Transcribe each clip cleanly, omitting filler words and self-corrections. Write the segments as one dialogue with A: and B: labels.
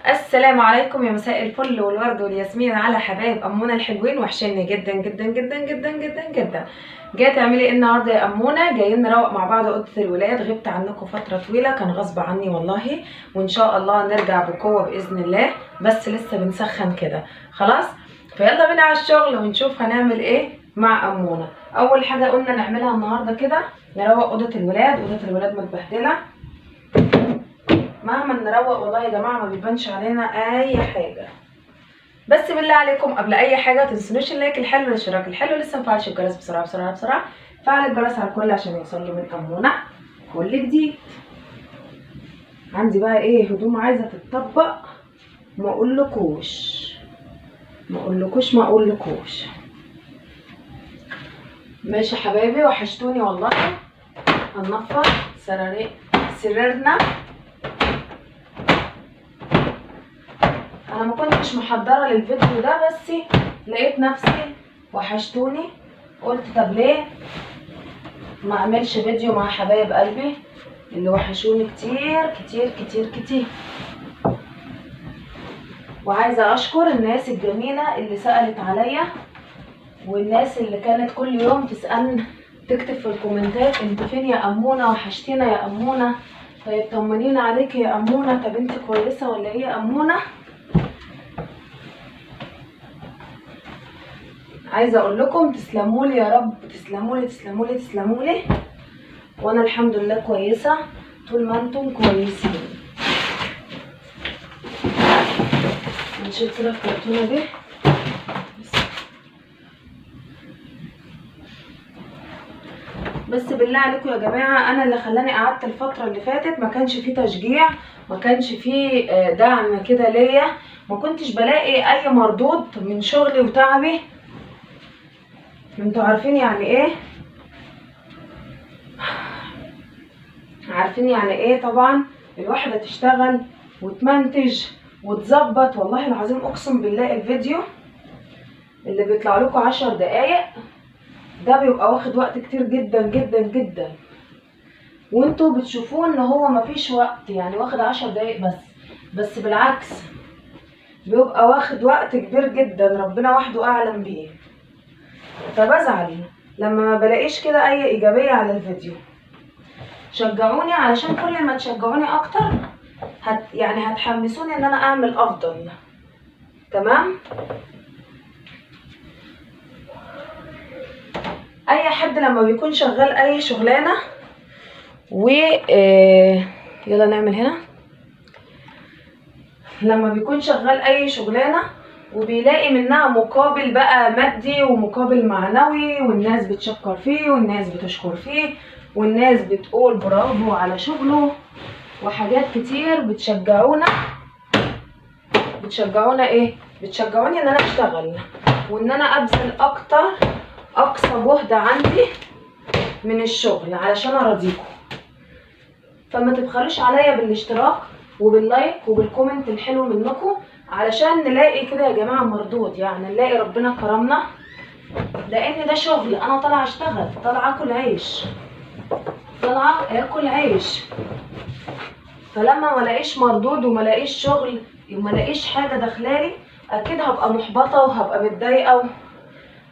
A: السلام عليكم، يا مساء الفل والورد والياسمين على حبايب امونه الحلوين. وحشني جدا جدا جدا جدا جدا جدا. جايه تعملي ايه النهارده يا امونه؟ جايين نروق مع بعض اوضه الولاد. غبت عنكم فتره طويله، كان غصب عني والله، وان شاء الله نرجع بقوه باذن الله، بس لسه بنسخن كده خلاص. فيلا بينا على الشغل ونشوف هنعمل ايه مع امونه. اول حاجه قلنا نعملها النهارده كده نروق اوضه الولاد. اوضه الولاد متبهدله، مهما نروق والله يا جماعه ما بيبانش علينا اي حاجه. بس بالله عليكم قبل اي حاجه تنسونوش اللايك الحلو والاشتراك الحلو. لسه مفعلش الجرس بسرعه بسرعه بسرعه. فعل الجرس على الكل عشان يوصل له من امونه كل جديد. عندي بقى ايه هدوم عايزه تتطبق، ما اقولكوش ماشي حبايبي، وحشتوني والله. هننفض سريرنا. انا ما كنتش محضره للفيديو ده، بس لقيت نفسي وحشتوني، قلت طب ليه ما اعملش فيديو مع حبايب قلبي اللي وحشوني كتير كتير كتير كتير. وعايزه اشكر الناس الجميله اللي سالت عليا، والناس اللي كانت كل يوم تسالني تكتب في الكومنتات انت فين يا امونه، وحشتينا يا امونه، طيب طمنينا عليكي يا امونه، طب انت كويسه ولا ايه يا امونه. عايزه اقول لكم تسلموا لي يا رب، تسلموا لي تسلموا لي تسلموا لي. وانا الحمد لله كويسه طول ما انتم كويسين. هنشيل كده الكرتونه دي. بس بالله عليكم يا جماعه، انا اللي خلاني قعدت الفتره اللي فاتت ما كانش فيه تشجيع، ما كانش فيه دعم كده ليا، ما كنتش بلاقي اي مردود من شغلي وتعبي. انتوا عارفين يعني ايه، عارفين يعني ايه طبعا الواحده تشتغل وتمنتج وتظبط. والله العظيم اقسم بالله الفيديو اللي بيطلع لكم 10 دقايق ده بيبقى واخد وقت كتير جدا جدا جدا، وانتوا بتشوفوه ان هو مفيش وقت، يعني واخد 10 دقايق بس بالعكس بيبقى واخد وقت كبير جدا، ربنا وحده اعلم بيه. فبزعل لما ما بلاقيش كده اي ايجابيه على الفيديو. شجعوني، علشان كل ما تشجعوني اكتر يعني هتحمسوني ان انا اعمل افضل. تمام. اي حد لما بيكون شغال اي شغلانه يلا نعمل هنا. لما بيكون شغال اي شغلانه وبيلاقي منها مقابل بقى مادي ومقابل معنوي، والناس بتشكر فيه والناس بتشكر فيه والناس بتقول برافو على شغله وحاجات كتير، بتشجعونا ايه، بتشجعوني ان انا اشتغل وان انا ابذل اقصى جهد عندي من الشغل علشان ارضيكم. فما تبخلوش عليا بالاشتراك وباللايك وبالكومنت الحلو منكم، علشان نلاقي كده يا جماعه مردود، يعني نلاقي ربنا كرمنا، لان ده شغل. انا طالعه اشتغل، طالعه اكل عيش، طالعه اكل عيش. فلما ما الاقيش مردود وما الاقيش شغل وما الاقيش حاجه داخلالي، اكيد هبقى محبطه وهبقى متضايقه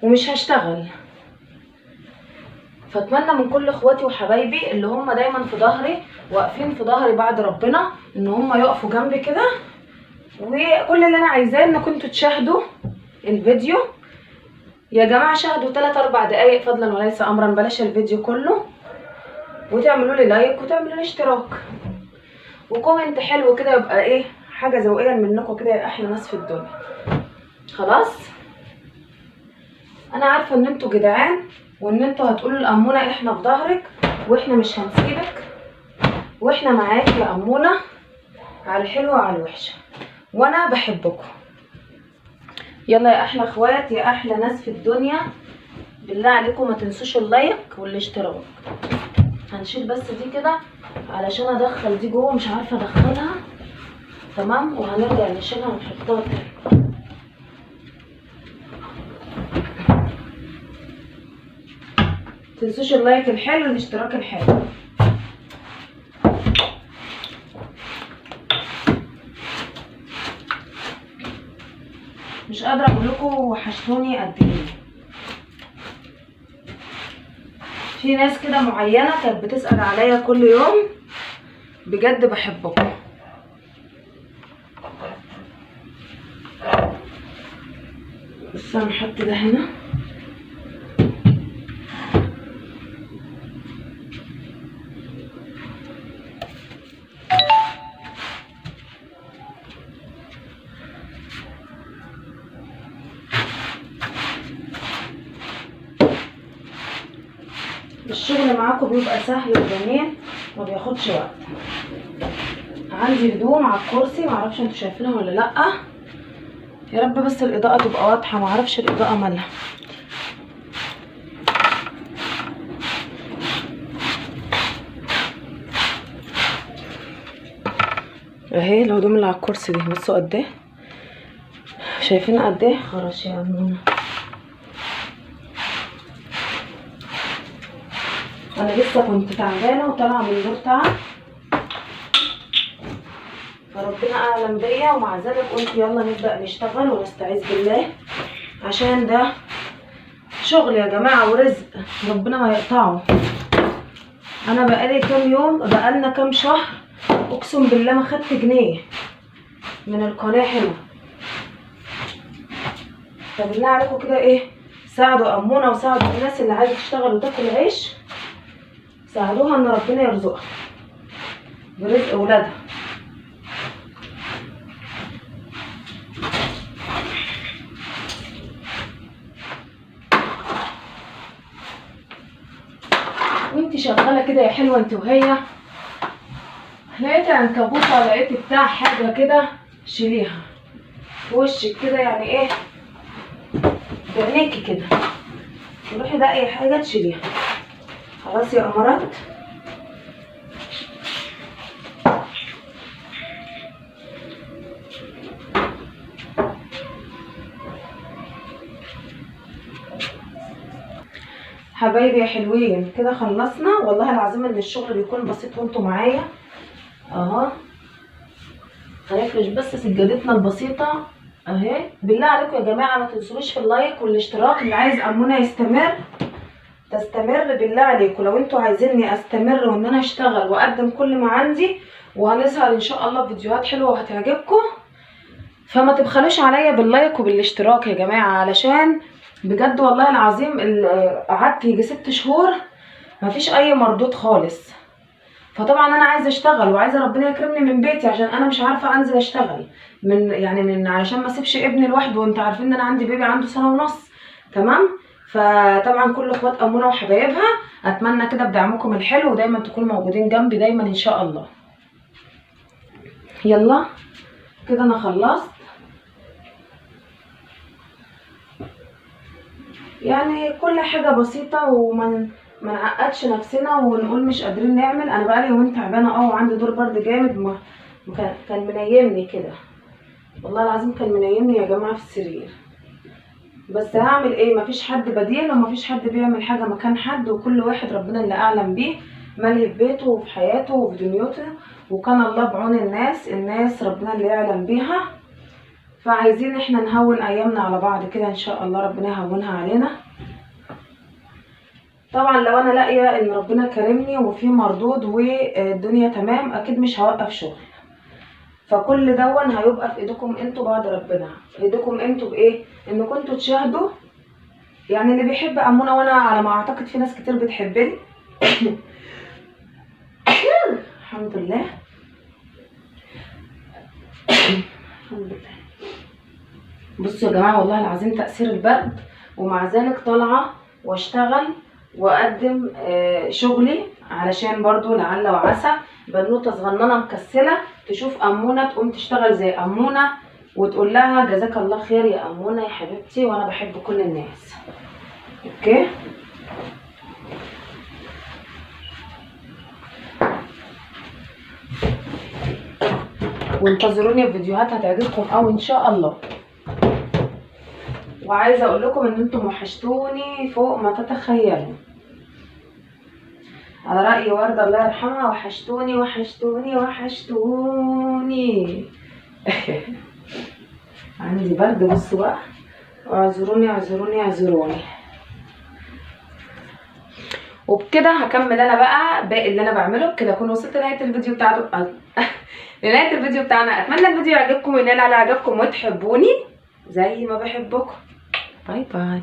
A: ومش هشتغل. فاتمنى من كل اخواتي وحبايبي اللي هم دايما في ظهري، واقفين في ظهري بعد ربنا، ان هم يقفوا جنبي كده. وكل اللي انا عايزاه ان كنتوا تشاهدوا الفيديو يا جماعه، شاهدوا 3-4 دقايق فضلا وليس امرا، بلاش الفيديو كله، وتعملوا لي لايك وتعملوا لي اشتراك وكومنت حلو كده، يبقى ايه حاجه ذوقيا منكم كده، يا احلى ناس في الدنيا. خلاص انا عارفه ان انتوا جدعان، وان انتوا هتقولوا لامونه احنا في ظهرك واحنا مش هنسيبك واحنا معاكي يا امونه، على الحلوه وعلى الوحشه، وانا بحبكم. يلا يا احلى اخوات، يا احلى ناس في الدنيا، بالله عليكم ما تنسوش اللايك والاشتراك. هنشيل بس دي كده علشان ادخل دي جوه، مش عارفه ادخلها. تمام. وهنرجع نشيلها ونحطها تاني. متنسوش اللايك الحلو والاشتراك الحلو. مش قادره اقول لكم وحشتوني قد ايه. في ناس كده معينه كانت بتسال عليا كل يوم، بجد بحبكم. بس انا هحط ده هنا. الشغل معاكم بيبقى سهل وجميل، ما بياخدش وقت. عندي هدوم على الكرسي، معرفش انتوا شايفينها ولا لا. يا رب بس الاضاءه تبقى واضحه، معرفش الاضاءه مالها. اهي الهدوم اللي على الكرسي دي، بصوا قد ايه، شايفين قد ايه؟ خرش يا عمونا. انا لسه كنت تعبانه وطالعه من دور تعب، فربنا اعلم بيا، ومع ذلك قلت يلا نبدا نشتغل ونستعيذ بالله، عشان ده شغل يا جماعه ورزق ربنا ما يقطعه. انا بقالي كام يوم، بقالنا كام شهر اقسم بالله ما خدت جنيه من القناه هنا. فبالله عليكم كده ايه، ساعدوا امونه وساعدوا الناس اللي عايزه تشتغل وتاكل عيش، ساعدوها ان ربنا يرزقها برزق ولادها. وانت شغاله كده يا حلوه انت وهي، لقيتي عنكبوته، لقيتي بتاع حاجه كده، شيليها في وشك كده، يعني ايه، بعينيكي كده، تروحي ده اي حاجه تشيليها. خلاص يا قمرات. حبايبي يا حلوين، كده خلصنا. والله العظيم ان الشغل بيكون بسيط وانتوا معايا اهو. هنفرش بس سجادتنا البسيطه اهي. بالله عليكم يا جماعه ما تنسوش في اللايك والاشتراك. اللي عايز امونه يستمر تستمر، بالله عليكم لو انتوا عايزيني استمر وان انا اشتغل واقدم كل ما عندي، وهنظهر ان شاء الله فيديوهات حلوه وهتعجبكم، فما تبخلوش عليا باللايك وبالاشتراك يا جماعه، علشان بجد والله العظيم قعدت يجي 6 شهور مفيش اي مردود خالص. فطبعا انا عايزه اشتغل وعايزه ربنا يكرمني من بيتي، عشان انا مش عارفه انزل اشتغل من علشان ما اسيبش ابني لوحده. وانتوا عارفين ان انا عندي بيبي عنده 1.5 سنة، تمام؟ فطبعا كل اخوات امونه وحبايبها اتمنى كده بدعمكم الحلو، ودايما تكونوا موجودين جنبي دايما ان شاء الله. يلا كده انا خلصت. يعني كل حاجه بسيطه، وما نعقدش نفسنا ونقول مش قادرين نعمل. انا بقالي يومين تعبانه وعندي دور برد جامد، كان منيمني كده، والله العظيم كان منيمني يا جماعه في السرير. بس هعمل ايه، مفيش حد بديل ومفيش حد بيعمل حاجه مكان حد، وكل واحد ربنا اللي اعلم بيه مالي في بيته وفي حياته وفي دنيته، وكان الله بعون الناس ربنا اللي يعلم بيها. فعايزين احنا نهون ايامنا على بعض كده ان شاء الله، ربنا يهونها علينا. طبعا لو انا لاقيه ان ربنا كرمني وفي مردود والدنيا تمام، اكيد مش هوقف شغل. فكل دون هيبقى في ايدكم انتوا بعد ربنا. في ايدكم انتوا بايه، انكم انتوا تشاهدوا. يعني اللي بيحب امونه، وانا على ما اعتقد في ناس كتير بتحبني الحمد لله الحمد لله. بصوا يا جماعه والله العظيم تاثير البرد، ومع ذلك طالعه واشتغل واقدم شغلي، علشان برضو لعل وعسى بنوته صغننه مكسله تشوف امونه تقوم تشتغل زي امونه، وتقول لها جزاك الله خير يا امونه يا حبيبتي، وانا بحب كل الناس. اوكي، وانتظروني في فيديوهات هتعجبكم قوي ان شاء الله. وعايزه اقول لكم ان انتم وحشتوني فوق ما تتخيلوا، على رأي وردة الله يرحمها، وحشتوني وحشتوني وحشتوني عندي برد بصوا بقى، اعذروني اعذروني اعذروني. وبكده هكمل انا بقى باقي اللي انا بعمله. بكده اكون وصلت لنهايه الفيديو لنهايه الفيديو بتاعنا. اتمنى الفيديو يعجبكم وينال على اعجابكم وتحبوني زي ما بحبكم. باي باي.